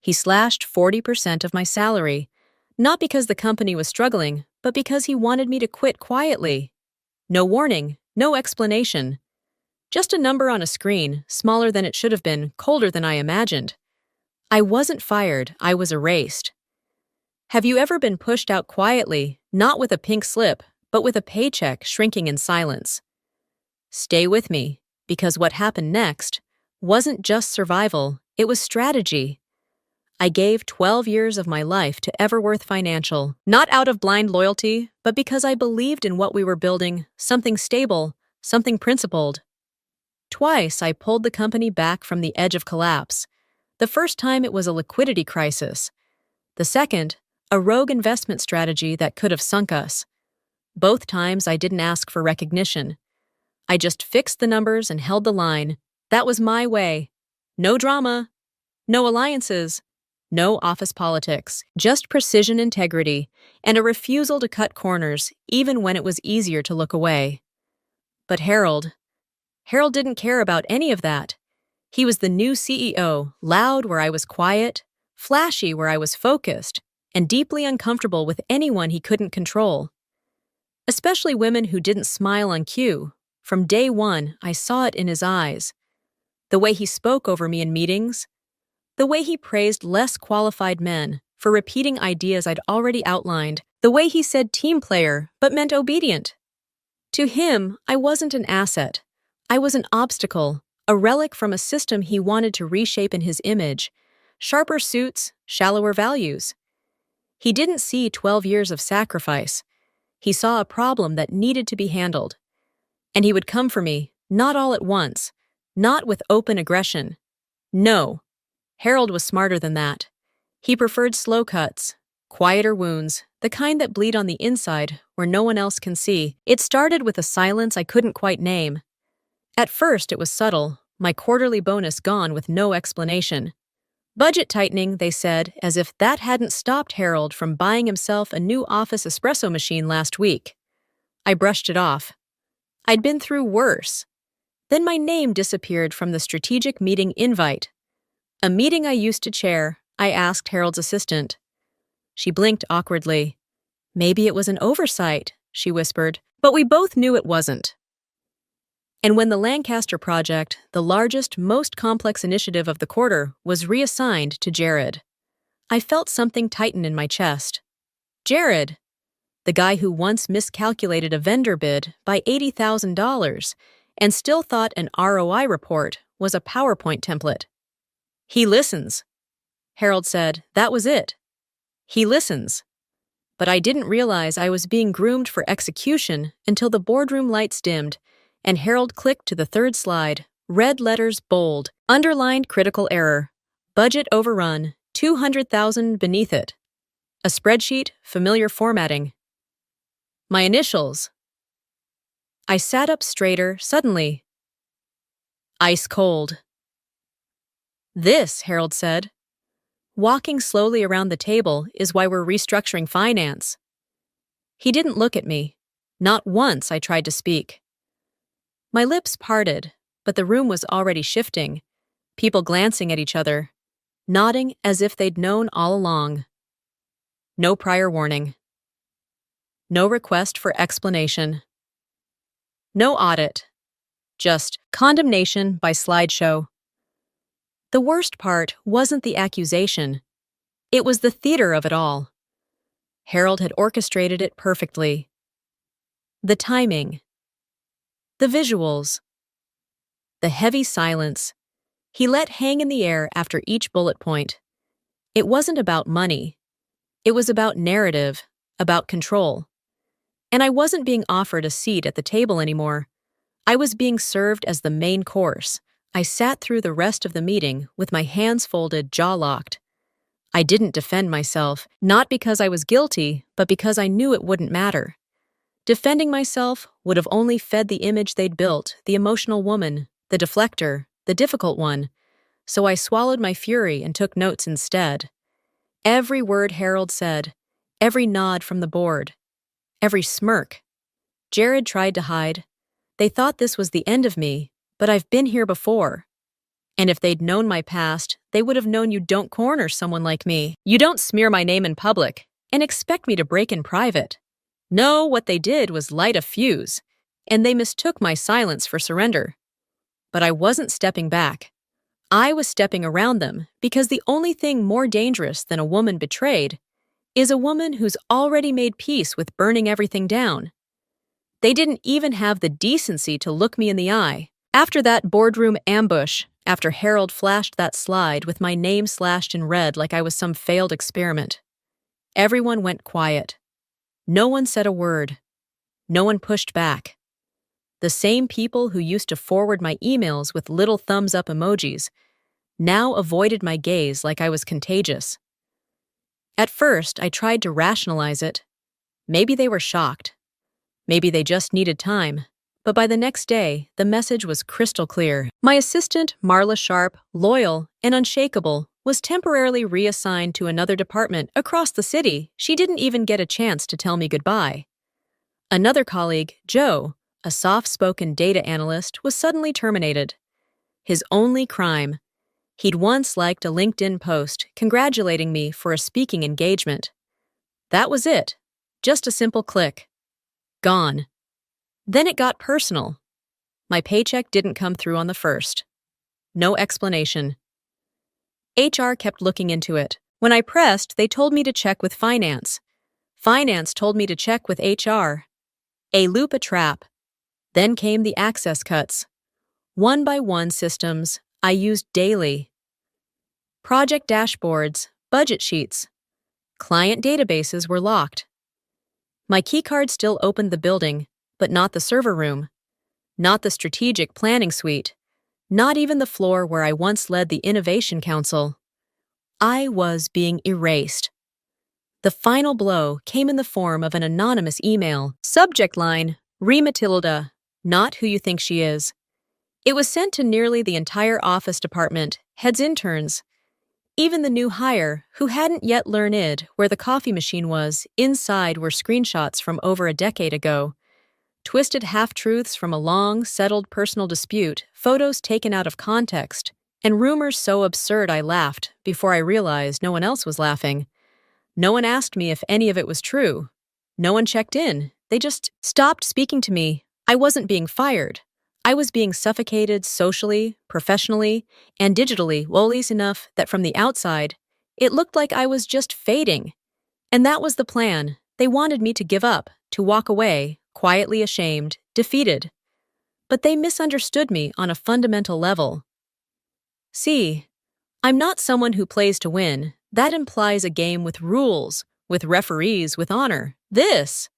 He slashed 40% of my salary, not because the company was struggling, but because he wanted me to quit quietly. No warning, no explanation. Just a number on a screen, smaller than it should have been, colder than I imagined. I wasn't fired, I was erased. Have you ever been pushed out quietly, not with a pink slip, but with a paycheck shrinking in silence? Stay with me, because what happened next wasn't just survival, it was strategy. I gave 12 years of my life to Everworth Financial, not out of blind loyalty, but because I believed in what we were building, something stable, something principled. Twice I pulled the company back from the edge of collapse. The first time it was a liquidity crisis. The second, a rogue investment strategy that could have sunk us. Both times I didn't ask for recognition. I just fixed the numbers and held the line. That was my way. No drama, no alliances, no office politics, just precision integrity and a refusal to cut corners even when it was easier to look away. But Harold didn't care about any of that. He was the new CEO, loud where I was quiet, flashy where I was focused, and deeply uncomfortable with anyone he couldn't control. Especially women who didn't smile on cue. From day one, I saw it in his eyes. The way he spoke over me in meetings, the way he praised less qualified men for repeating ideas I'd already outlined, the way he said team player but meant obedient. To him, I wasn't an asset. I was an obstacle, a relic from a system he wanted to reshape in his image. Sharper suits, shallower values. He didn't see 12 years of sacrifice. He saw a problem that needed to be handled. And he would come for me, not all at once, not with open aggression. No. Harold was smarter than that. He preferred slow cuts, quieter wounds, the kind that bleed on the inside where no one else can see. It started with a silence I couldn't quite name. At first, it was subtle, my quarterly bonus gone with no explanation. Budget tightening, they said, as if that hadn't stopped Harold from buying himself a new office espresso machine last week. I brushed it off. I'd been through worse. Then my name disappeared from the strategic meeting invite. A meeting I used to chair, I asked Harold's assistant. She blinked awkwardly. Maybe it was an oversight, she whispered, but we both knew it wasn't. And when the Lancaster project, the largest, most complex initiative of the quarter, was reassigned to Jared, I felt something tighten in my chest. Jared, the guy who once miscalculated a vendor bid by $80,000 and still thought an ROI report was a PowerPoint template. He listens. Harold said, that was it. He listens. But I didn't realize I was being groomed for execution until the boardroom lights dimmed and Harold clicked to the third slide, red letters bold, underlined critical error, budget overrun, 200,000 beneath it. A spreadsheet, familiar formatting. My initials. I sat up straighter, suddenly. Ice cold. This, Harold said. Walking slowly around the table is why we're restructuring finance. He didn't look at me. Not once I tried to speak. My lips parted, but the room was already shifting, people glancing at each other, nodding as if they'd known all along. No prior warning. No request for explanation. No audit. Just condemnation by slideshow. The worst part wasn't the accusation. It was the theater of it all. Harold had orchestrated it perfectly. The timing. The visuals. The heavy silence he let hang in the air after each bullet point. It wasn't about money. It was about narrative, about control. And I wasn't being offered a seat at the table anymore. I was being served as the main course. I sat through the rest of the meeting with my hands folded, jaw locked. I didn't defend myself, not because I was guilty, but because I knew it wouldn't matter. Defending myself would have only fed the image they'd built, the emotional woman, the deflector, the difficult one. So I swallowed my fury and took notes instead. Every word Harold said, every nod from the board, every smirk. Jared tried to hide. They thought this was the end of me, but I've been here before. And if they'd known my past, they would have known you don't corner someone like me. You don't smear my name in public and expect me to break in private. No, what they did was light a fuse, and they mistook my silence for surrender. But I wasn't stepping back. I was stepping around them because the only thing more dangerous than a woman betrayed is a woman who's already made peace with burning everything down. They didn't even have the decency to look me in the eye. After that boardroom ambush, after Harold flashed that slide with my name slashed in red like I was some failed experiment, everyone went quiet. No one said a word. No one pushed back. The same people who used to forward my emails with little thumbs up emojis now avoided my gaze like I was contagious. At first, I tried to rationalize it. Maybe they were shocked. Maybe they just needed time. But by the next day, the message was crystal clear. My assistant, Marla Sharp, loyal and unshakable, was temporarily reassigned to another department across the city. She didn't even get a chance to tell me goodbye. Another colleague, Joe, a soft-spoken data analyst, was suddenly terminated. His only crime: he'd once liked a LinkedIn post congratulating me for a speaking engagement. That was it. Just a simple click. Gone. Then it got personal. My paycheck didn't come through on the first. No explanation. HR kept looking into it. When I pressed, they told me to check with finance. Finance told me to check with HR. A loop, a trap. Then came the access cuts. One-by-one systems I used daily. Project dashboards, budget sheets. Client databases were locked. My keycard still opened the building, but not the server room. Not the strategic planning suite. Not even the floor where I once led the Innovation Council. I was being erased. The final blow came in the form of an anonymous email. Subject line, Matilda, not who you think she is. It was sent to nearly the entire office department, heads interns. Even the new hire, who hadn't yet learned where the coffee machine was, inside were screenshots from over a decade ago. Twisted half-truths from a long, settled personal dispute, photos taken out of context, and rumors so absurd I laughed before I realized no one else was laughing. No one asked me if any of it was true. No one checked in. They just stopped speaking to me. I wasn't being fired. I was being suffocated socially, professionally, and digitally, well, at least enough that from the outside, it looked like I was just fading. And that was the plan. They wanted me to give up, to walk away, quietly ashamed, defeated. But they misunderstood me on a fundamental level. See, I'm not someone who plays to win. That implies a game with rules, with referees, with honor. This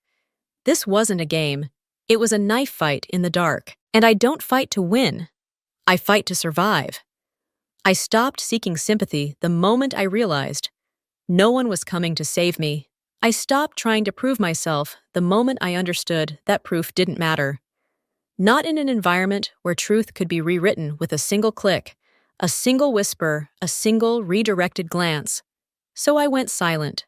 wasn't a game. It was a knife fight in the dark. And I don't fight to win. I fight to survive. I stopped seeking sympathy the moment I realized no one was coming to save me. I stopped trying to prove myself the moment I understood that proof didn't matter. Not in an environment where truth could be rewritten with a single click, a single whisper, a single redirected glance. So I went silent.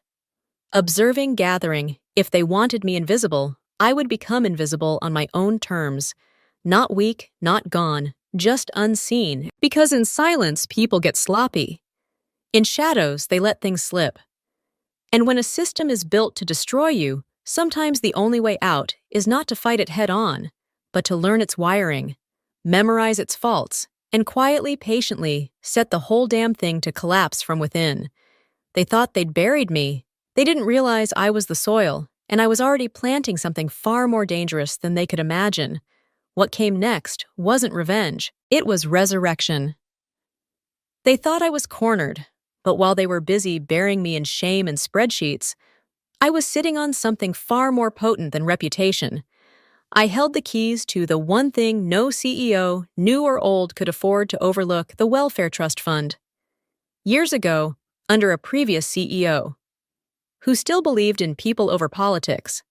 Observing, gathering, if they wanted me invisible, I would become invisible on my own terms. Not weak, not gone, just unseen, because in silence people get sloppy. In shadows, they let things slip. And when a system is built to destroy you, sometimes the only way out is not to fight it head on, but to learn its wiring, memorize its faults, and quietly, patiently set the whole damn thing to collapse from within. They thought they'd buried me. They didn't realize I was the soil, and I was already planting something far more dangerous than they could imagine. What came next wasn't revenge, it was resurrection. They thought I was cornered, but while they were busy burying me in shame and spreadsheets, I was sitting on something far more potent than reputation. I held the keys to the one thing no CEO, new or old, could afford to overlook: the welfare trust fund. Years ago, under a previous CEO, who still believed in people over politics,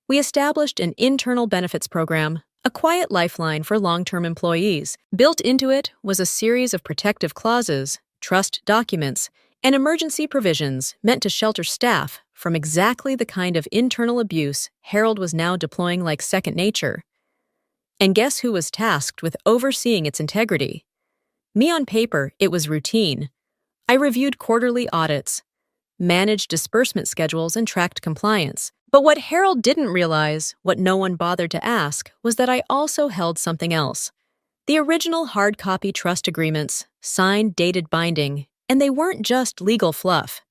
we established an internal benefits program, a quiet lifeline for long-term employees. Built into it was a series of protective clauses, trust documents, and emergency provisions meant to shelter staff from exactly the kind of internal abuse Harold was now deploying like second nature. And guess who was tasked with overseeing its integrity? Me. On paper, it was routine, I reviewed quarterly audits, managed disbursement schedules, and tracked compliance. But what Harold didn't realize, what no one bothered to ask, was that I also held something else. The original hard copy trust agreements, signed, dated, binding, and they weren't just legal fluff.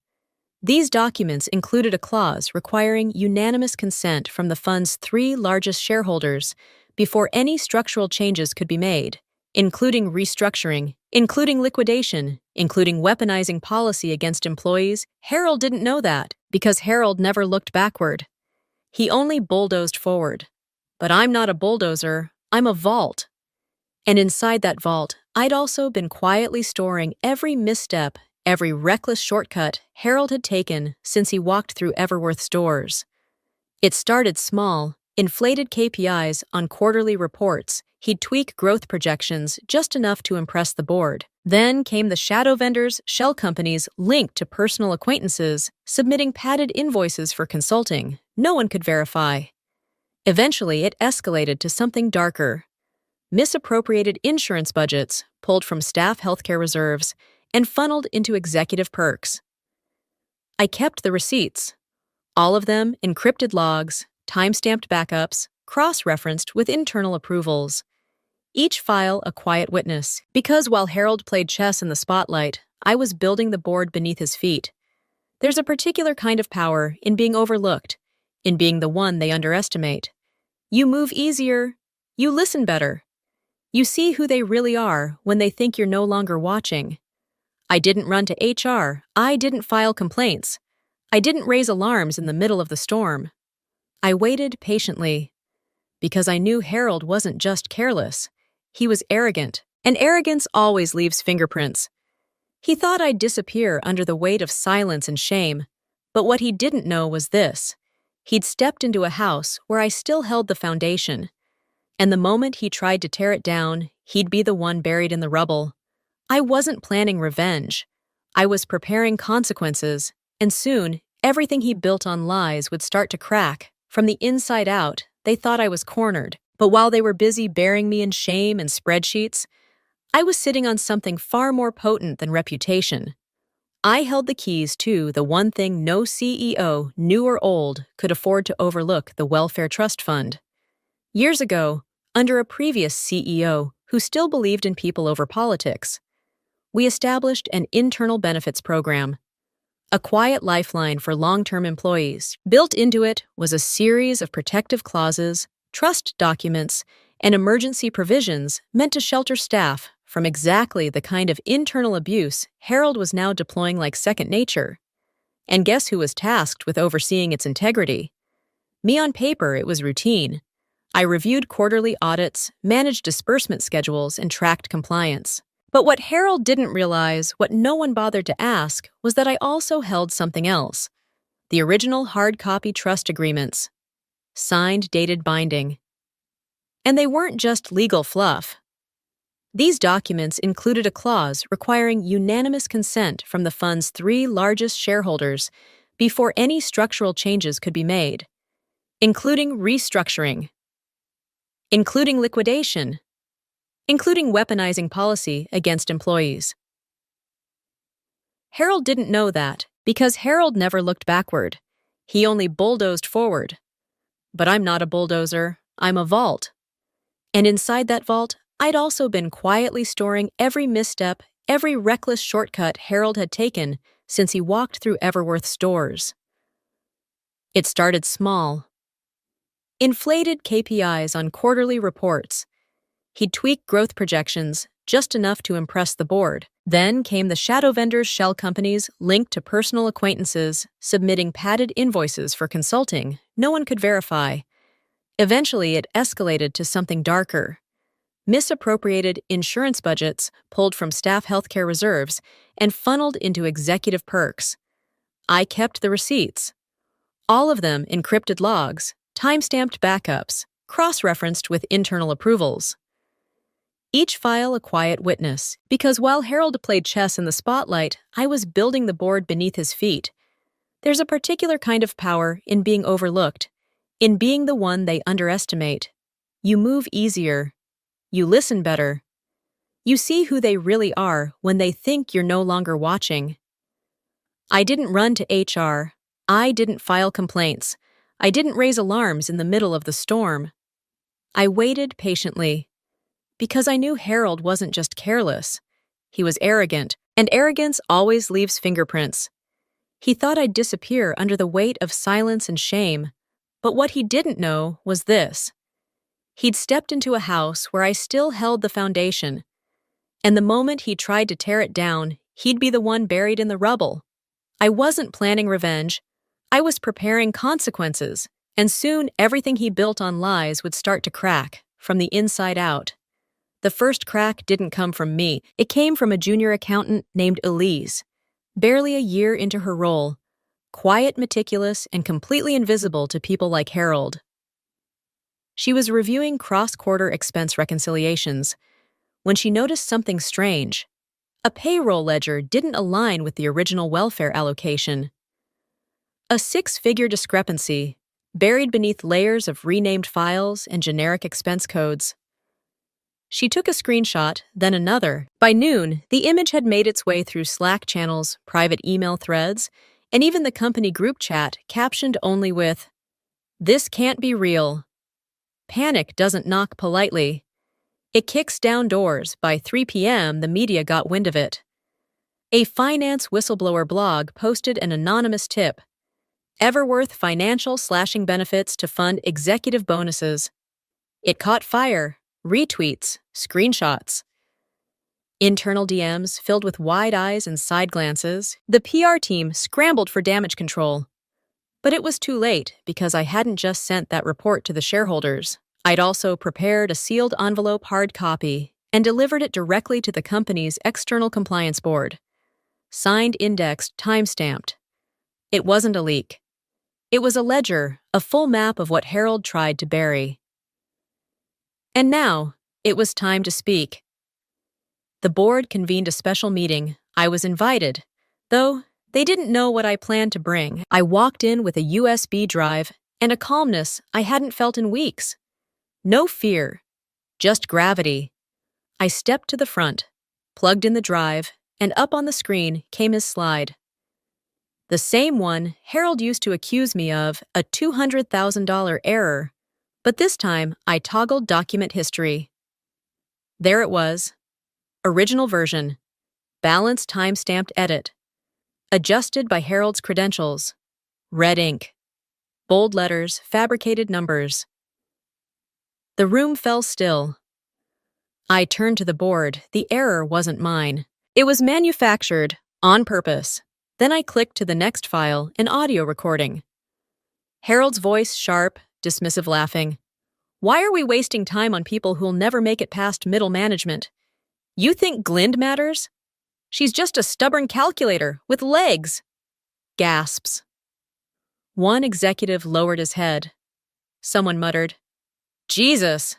These documents included a clause requiring unanimous consent from the fund's three largest shareholders before any structural changes could be made, including restructuring, including liquidation, including weaponizing policy against employees. Harold didn't know that because Harold never looked backward. He only bulldozed forward. But I'm not a bulldozer, I'm a vault. And inside that vault, I'd also been quietly storing every misstep, every reckless shortcut Harold had taken since he walked through Everworth's doors. It started small, inflated KPIs on quarterly reports. He'd tweak growth projections just enough to impress the board. Then came the shadow vendors, shell companies linked to personal acquaintances, submitting padded invoices for consulting no one could verify. Eventually, it escalated to something darker. Misappropriated insurance budgets pulled from staff healthcare reserves and funneled into executive perks. I kept the receipts, all of them encrypted logs, time-stamped backups, cross-referenced with internal approvals. Each file a quiet witness, because while Harold played chess in the spotlight, I was building the board beneath his feet. There's a particular kind of power in being overlooked, in being the one they underestimate. You move easier, you listen better. You see who they really are when they think you're no longer watching. I didn't run to HR, I didn't file complaints. I didn't raise alarms in the middle of the storm. I waited patiently, because I knew Harold wasn't just careless. He was arrogant, and arrogance always leaves fingerprints. He thought I'd disappear under the weight of silence and shame, but what he didn't know was this. He'd stepped into a house where I still held the foundation, and the moment he tried to tear it down, he'd be the one buried in the rubble. I wasn't planning revenge. I was preparing consequences, and soon, everything he built on lies would start to crack. From the inside out, they thought I was cornered. But while they were busy burying me in shame and spreadsheets, I was sitting on something far more potent than reputation. I held the keys to the one thing no CEO, new or old, could afford to overlook: the welfare trust fund. Years ago, under a previous CEO who still believed in people over politics, we established an internal benefits program, a quiet lifeline for long-term employees. Built into it was a series of protective clauses, trust documents, and emergency provisions meant to shelter staff from exactly the kind of internal abuse Harold was now deploying like second nature. And guess who was tasked with overseeing its integrity? Me. On paper, it was routine. I reviewed quarterly audits, managed disbursement schedules, and tracked compliance. But what Harold didn't realize, what no one bothered to ask, was that I also held something else. The original hard copy trust agreements, signed, dated, binding. And they weren't just legal fluff. These documents included a clause requiring unanimous consent from the fund's three largest shareholders before any structural changes could be made, including restructuring, including liquidation, including weaponizing policy against employees. Harold didn't know that because Harold never looked backward. He only bulldozed forward. But I'm not a bulldozer, I'm a vault. And inside that vault, I'd also been quietly storing every misstep, every reckless shortcut Harold had taken since he walked through Everworth's doors. It started small. Inflated KPIs on quarterly reports. He'd tweak growth projections just enough to impress the board. Then came the shadow vendors, shell companies linked to personal acquaintances, submitting padded invoices for consulting no one could verify. Eventually, it escalated to something darker. Misappropriated insurance budgets pulled from staff healthcare reserves and funneled into executive perks. I kept the receipts, all of them encrypted logs, time-stamped backups, cross-referenced with internal approvals. Each file a quiet witness, because while Harold played chess in the spotlight, I was building the board beneath his feet. There's a particular kind of power in being overlooked, in being the one they underestimate. You move easier. You listen better. You see who they really are when they think you're no longer watching. I didn't run to HR. I didn't file complaints. I didn't raise alarms in the middle of the storm. I waited patiently, because I knew Harold wasn't just careless. He was arrogant, and arrogance always leaves fingerprints. He thought I'd disappear under the weight of silence and shame, but what he didn't know was this. He'd stepped into a house where I still held the foundation, and the moment he tried to tear it down, he'd be the one buried in the rubble. I wasn't planning revenge. I was preparing consequences, and soon everything he built on lies would start to crack, from the inside out. The first crack didn't come from me. It came from a junior accountant named Elise, barely a year into her role, quiet, meticulous, and completely invisible to people like Harold. She was reviewing cross-quarter expense reconciliations when she noticed something strange. A payroll ledger didn't align with the original welfare allocation. A six-figure discrepancy, buried beneath layers of renamed files and generic expense codes. She took a screenshot, then another. By noon, the image had made its way through Slack channels, private email threads, and even the company group chat, captioned only with, "This can't be real." Panic doesn't knock politely. It kicks down doors. By 3 p.m., the media got wind of it. A finance whistleblower blog posted an anonymous tip. Everworth Financial slashing benefits to fund executive bonuses. It caught fire. Retweets, screenshots. Internal DMs filled with wide eyes and side glances. The PR team scrambled for damage control. But it was too late because I hadn't just sent that report to the shareholders. I'd also prepared a sealed envelope hard copy and delivered it directly to the company's external compliance board. Signed, indexed, time-stamped. It wasn't a leak. It was a ledger, a full map of what Harold tried to bury. And now, it was time to speak. The board convened a special meeting. I was invited, though they didn't know what I planned to bring. I walked in with a USB drive and a calmness I hadn't felt in weeks. No fear, just gravity. I stepped to the front, plugged in the drive, and up on the screen came his slide. The same one Harold used to accuse me of, a $200,000 error. But this time, I toggled document history. There it was. Original version. Balanced time-stamped edit. Adjusted by Harold's credentials. Red ink. Bold letters, fabricated numbers. The room fell still. I turned to the board. The error wasn't mine. It was manufactured, on purpose. Then I clicked to the next file, an audio recording. Harold's voice sharp, dismissive laughing. "Why are we wasting time on people who'll never make it past middle management? You think Glind matters? She's just a stubborn calculator with legs." Gasps. One executive lowered his head. Someone muttered, "Jesus."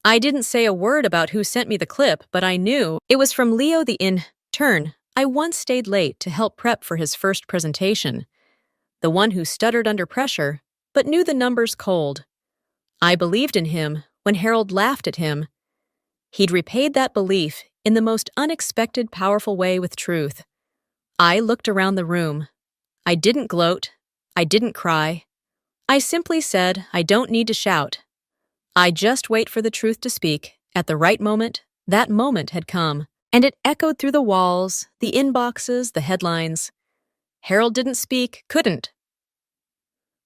I didn't say a word about who sent me the clip, but I knew it was from Leo the intern. I once stayed late to help prep for his first presentation. The one who stuttered under pressure, but knew the numbers cold. I believed in him when Harold laughed at him. He'd repaid that belief in the most unexpected, powerful way with truth. I looked around the room. I didn't gloat. I didn't cry. I simply said, I don't need to shout. I just wait for the truth to speak. At the right moment, that moment had come, and it echoed through the walls, the inboxes, the headlines. Harold didn't speak, couldn't.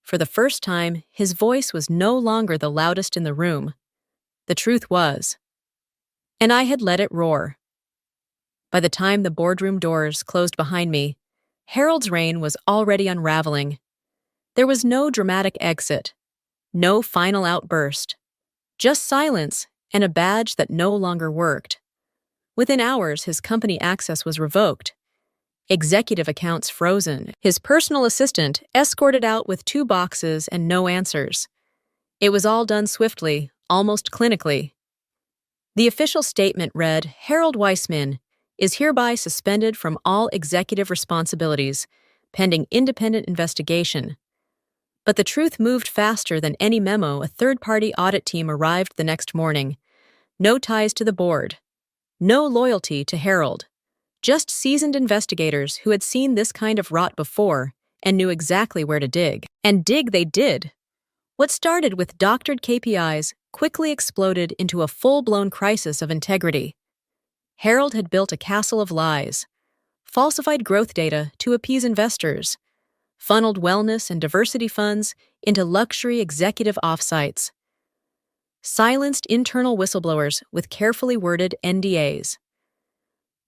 For the first time, his voice was no longer the loudest in the room. The truth was. And I had let it roar. By the time the boardroom doors closed behind me, Harold's reign was already unraveling. There was no dramatic exit, no final outburst, just silence and a badge that no longer worked. Within hours, his company access was revoked. Executive accounts frozen. His personal assistant escorted out with 2 boxes and no answers. It was all done swiftly, almost clinically. The official statement read, Harold Weissman is hereby suspended from all executive responsibilities, pending independent investigation. But the truth moved faster than any memo. A third-party audit team arrived the next morning. No ties to the board. No loyalty to Harold. Just seasoned investigators who had seen this kind of rot before and knew exactly where to dig. And dig they did. What started with doctored KPIs quickly exploded into a full-blown crisis of integrity. Harold had built a castle of lies, falsified growth data to appease investors, funneled wellness and diversity funds into luxury executive offsites, silenced internal whistleblowers with carefully worded NDAs.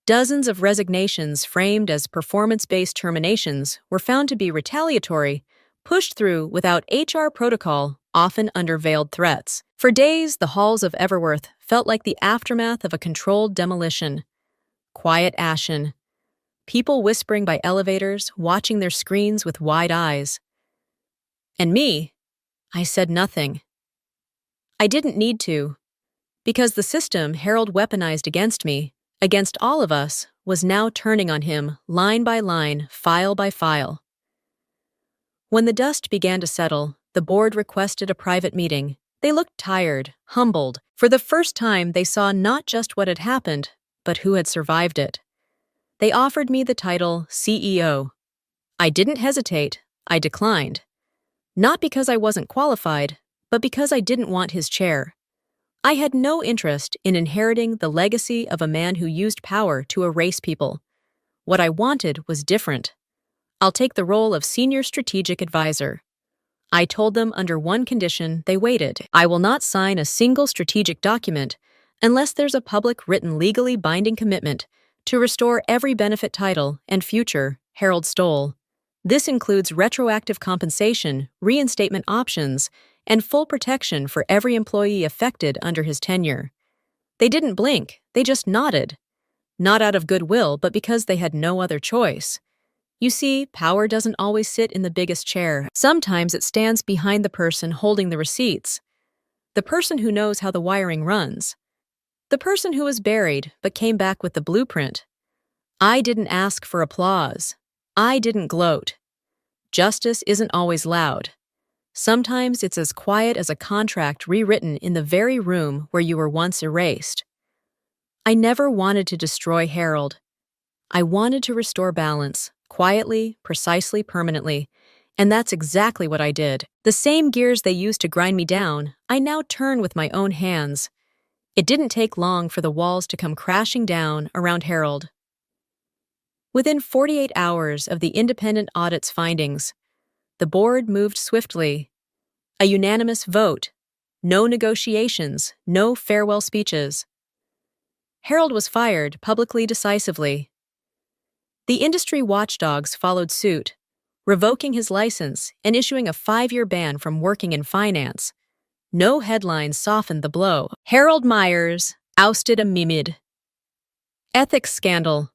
Dozens of resignations framed as performance-based terminations were found to be retaliatory, pushed through without HR protocol, often under veiled threats. For days, the halls of Everworth felt like the aftermath of a controlled demolition. Quiet ashen. People whispering by elevators, watching their screens with wide eyes. And me, I said nothing. I didn't need to, because the system Harold weaponized against me, against all of us, was now turning on him line by line, file by file. When the dust began to settle, the board requested a private meeting. They looked tired, humbled. For the first time, they saw not just what had happened, but who had survived it. They offered me the title CEO. I didn't hesitate. I declined. Not because I wasn't qualified, but because I didn't want his chair. I had no interest in inheriting the legacy of a man who used power to erase people. What I wanted was different. I'll take the role of senior strategic advisor. I told them under one condition they waited. I will not sign a single strategic document unless there's a public written legally binding commitment to restore every benefit title and future Harold stole. This includes retroactive compensation, reinstatement options, and full protection for every employee affected under his tenure. They didn't blink, they just nodded. Not out of goodwill, but because they had no other choice. You see, power doesn't always sit in the biggest chair. Sometimes it stands behind the person holding the receipts. The person who knows how the wiring runs. The person who was buried but came back with the blueprint. I didn't ask for applause. I didn't gloat. Justice isn't always loud. Sometimes it's as quiet as a contract rewritten in the very room where you were once erased. I never wanted to destroy Harold. I wanted to restore balance, quietly, precisely, permanently, and that's exactly what I did. The same gears they used to grind me down, I now turn with my own hands. It didn't take long for the walls to come crashing down around Harold. Within 48 hours of the independent audit's findings, the board moved swiftly. A unanimous vote. No negotiations, no farewell speeches. Harold was fired publicly, decisively. The industry watchdogs followed suit, revoking his license and issuing a 5-year ban from working in finance. No headlines softened the blow. Harold Myers ousted a mimid. Ethics scandal.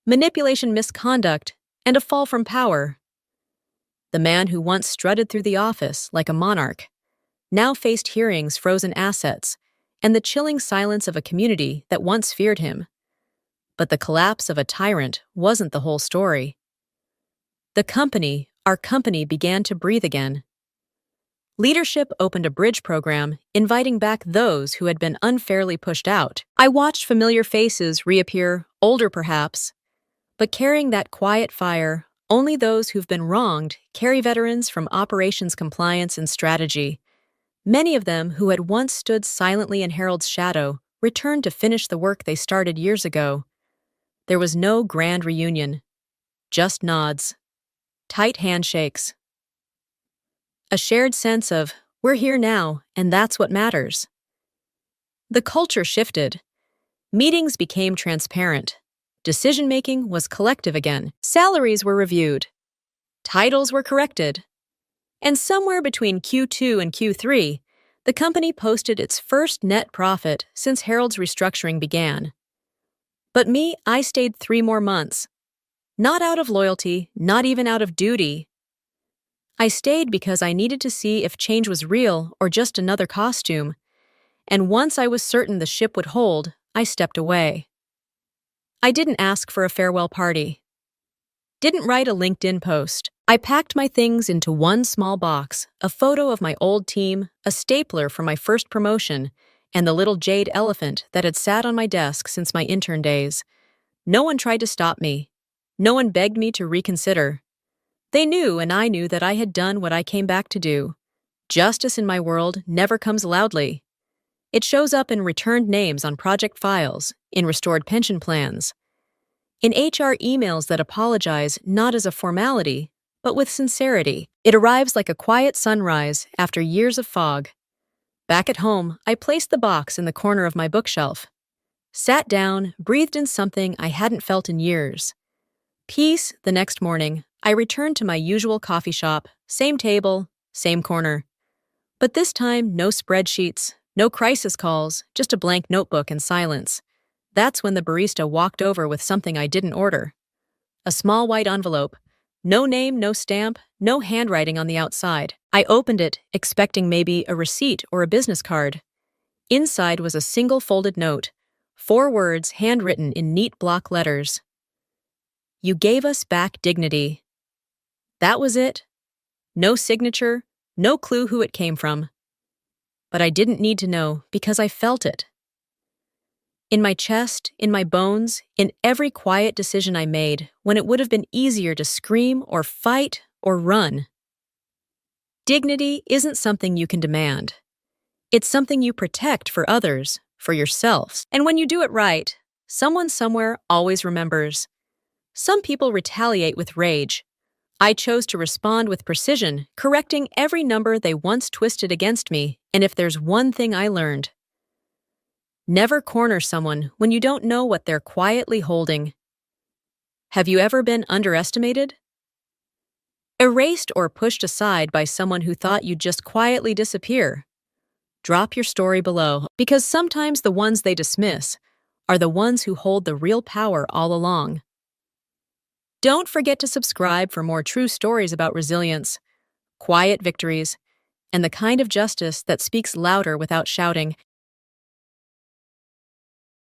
Manipulation, misconduct, and a fall from power. The man who once strutted through the office like a monarch now faced hearings, frozen assets, and the chilling silence of a community that once feared him. But the collapse of a tyrant wasn't the whole story. The company, our company, began to breathe again. Leadership opened a bridge program, inviting back those who had been unfairly pushed out. I watched familiar faces reappear, older perhaps, but carrying that quiet fire. Only those who've been wronged carry, veterans from operations compliance and strategy. Many of them who had once stood silently in Harold's shadow returned to finish the work they started years ago. There was no grand reunion, just nods, tight handshakes. A shared sense of, we're here now, and that's what matters. The culture shifted. Meetings became transparent. Decision-making was collective again. Salaries were reviewed. Titles were corrected. And somewhere between Q2 and Q3, the company posted its first net profit since Harold's restructuring began. But me, I stayed 3 more months. Not out of loyalty, not even out of duty. I stayed because I needed to see if change was real or just another costume. And once I was certain the ship would hold, I stepped away. I didn't ask for a farewell party. Didn't write a LinkedIn post. I packed my things into one small box, a photo of my old team, a stapler for my first promotion, and the little jade elephant that had sat on my desk since my intern days. No one tried to stop me. No one begged me to reconsider. They knew and I knew that I had done what I came back to do. Justice in my world never comes loudly. It shows up in returned names on project files, in restored pension plans, in HR emails that apologize not as a formality, but with sincerity. It arrives like a quiet sunrise after years of fog. Back at home, I placed the box in the corner of my bookshelf, sat down, breathed in something I hadn't felt in years. Peace. The next morning, I returned to my usual coffee shop, same table, same corner. But this time, no spreadsheets, no crisis calls, just a blank notebook and silence. That's when the barista walked over with something I didn't order. A small white envelope. No name, no stamp, no handwriting on the outside. I opened it, expecting maybe a receipt or a business card. Inside was a single folded note, 4 words handwritten in neat block letters. You gave us back dignity. That was it. No signature, no clue who it came from. But I didn't need to know because I felt it. In my chest, in my bones, in every quiet decision I made when it would have been easier to scream or fight or run. Dignity isn't something you can demand. It's something you protect for others, for yourselves. And when you do it right, someone somewhere always remembers. Some people retaliate with rage. I chose to respond with precision, correcting every number they once twisted against me. And if there's one thing I learned, never corner someone when you don't know what they're quietly holding. Have you ever been underestimated? Erased or pushed aside by someone who thought you'd just quietly disappear? Drop your story below, because sometimes the ones they dismiss are the ones who hold the real power all along. Don't forget to subscribe for more true stories about resilience, quiet victories, and the kind of justice that speaks louder without shouting.